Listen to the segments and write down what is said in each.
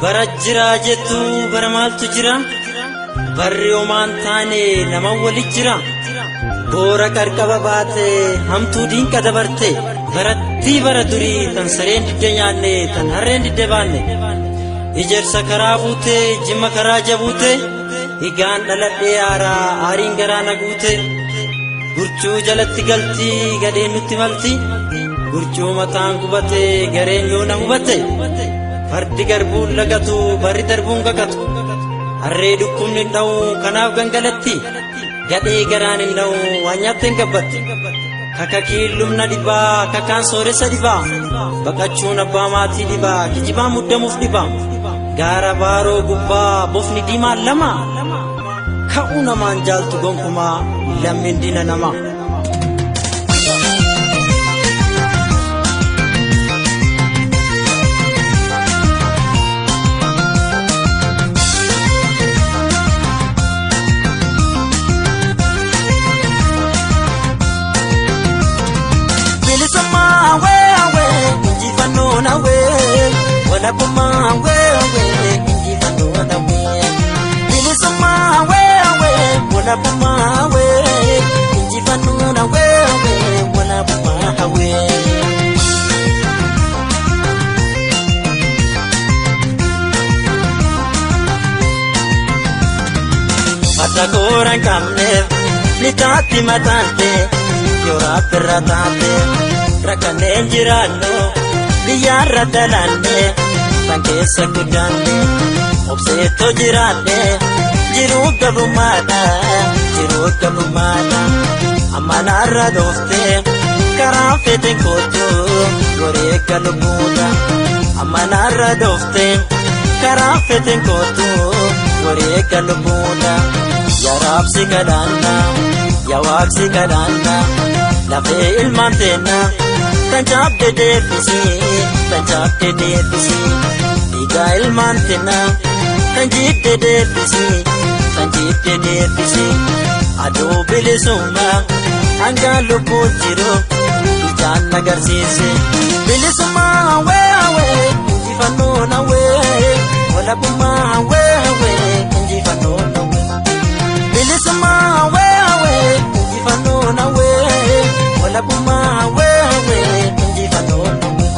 Barajjira jettu bara maaltu jira barri omaan taane nama wali jira boora qarqaba baate hamtuu diinqa dabarte baratti bara durii tan sareen didde nyaanne tan harreen didde baanne ijersa karaa buute jimma karaa jabuute higaan dhaladhee aaraa aariin garaa naguute gurchuu jalatti galti gadheen nutti malti gurchuu mataan gubate gareen yoo na hubate fardi garbuun lagatu barri darbuun kakatu harree dhukkubni hin dha'u kanaaf gangalatti gadhee garaan hin dha'u waan nyaatte hin gabbatti kakakiin lumna dhibaa kakaan sooressa dhibaa baqachuun abbaa maatii dhibaa kijibaa muddamuuf dhibaa gaara baaroo gubbaa bofni diimaan lama ka'uu namaan jaaltu gonkumaa lammiin dina namaa. Wanapuma wewe injifano we bilisuma wewe wanapuma wewe injifano na wewe wanapuma wewe Matakoran kamne nitati matante yora perratate rakane jirano Diyarra dalane Tankesa kudane Obseto jirane Jiru gabumana Amanarra dofte Karafete koto Gore galubuna Amanarra dofte Karafete koto Gore galubuna Yarabsi kadana Yawabsi kadana Lafe ilmantena Tanjab de defisi Diga ilmantina Tanjib de defisi Ado bilisuma Anga lupu jiro Ijan nagarsisi Bilisuma wewe Injifano na wewe Walabuma wewe Injifano na wewe Bilisuma wewe Injifano na wewe Walabuma wewe Injifano na wewe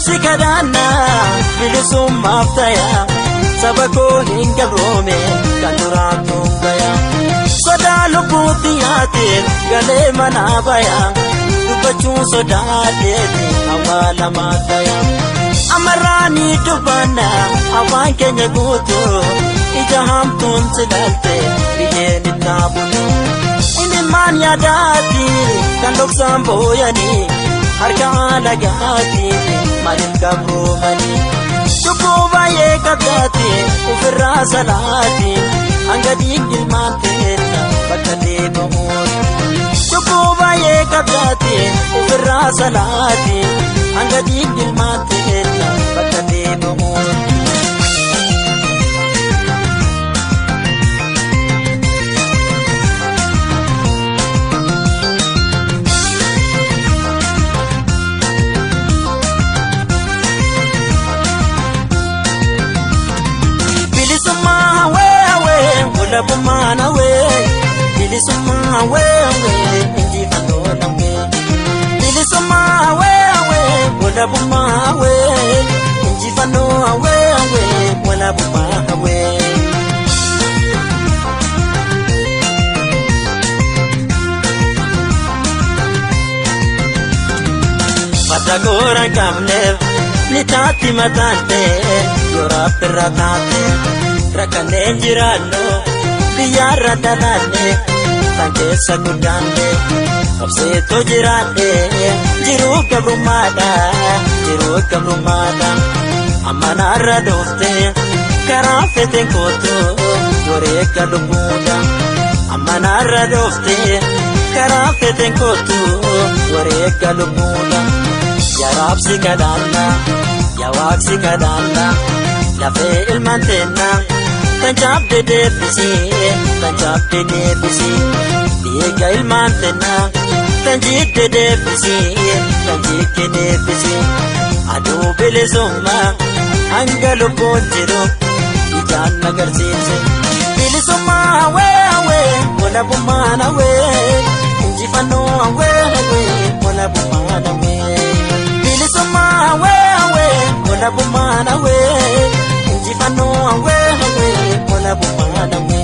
Sikadana bilisumma aftaya sabako hinga brome kanuratu gaya soda lubutiyate gale manabaya dubachu soda dede awala mataya amarani dubana awan kenya gutu ijaham tun sidalte biye nitabuno ini man yadati kandok samboyani harka lagati Malin kabrumani Chukuba ye kabdati Ufirra salati Anga digil mantena Bakale bahun Chukuba ye kabdati Ufirra salati Anga digil mantena Bakale bahun Wanapuma we bilisuma wewe injifano na we bilisuma wewe wanapuma we injifano wewe wanapuma we Matagora kamne nitati matante yora perratate rakane jirano Diyarra dalane Tankesa kudane Obseto jirane Jiru gabrumana Amanarra dofte Karafete koto Gore galubuna Amanarra dofte Karafete koto Gore galubuna Yarabsi kadana Yawabsi kadana Lafe ilmantena Tanjab de defisi Diga ilmantena tanjidde deebisii tanjiikke deebisii aduu bilisummaa hanga lubbuun jiru ijaan agarsiise bilisummaa hawee hawee walabummaan hawee injifannoo hawee hawee walabummaan hawee bilisummaa hawee hawee walabummaan hawee injifannoo hawee hawee walabummaan hawee.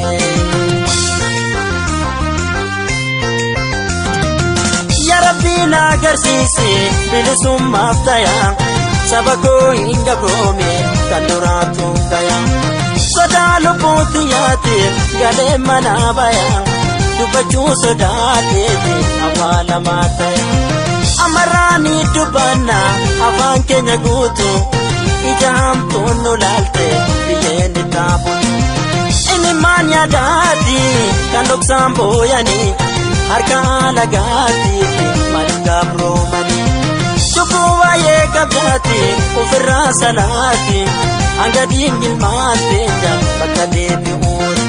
Rabbiin agarsiise bilisummaaf tayaa saba koo hin gabroome kan duraatu gayaa sodaa lubbuutti yaate galee manaa bayaa dubbachuu sodaateeti awwaalamaa ta'e amarraanii dubbanna afaan keenya guutu ija hamtuun nu laalte biyyeen ittaabu inni maan yaadaati kan dhoksaan booyanii harka lagaatiifi malkaa broomanii cubbuu waa'ee qabdaati ofirraa salaati hanga diingilmaan teenya bakka deebi'uuti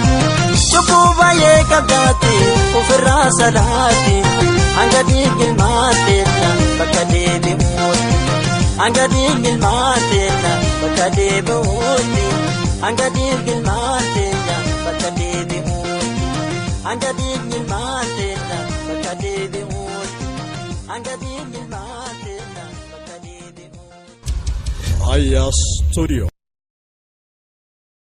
cubbuu waa'ee qabdaati ofirraa salaati hanga diingilmaan teenya bakka deebi'uuti hanga diingilmaan teenya bakka deebi'uuti hanga diingilmaan teenya bakka deebi'uuti hanga diingilmaan teenya bakka deebi'uuti hanga diingilmaan teenya bakka deebi'uuti. Aya Studio.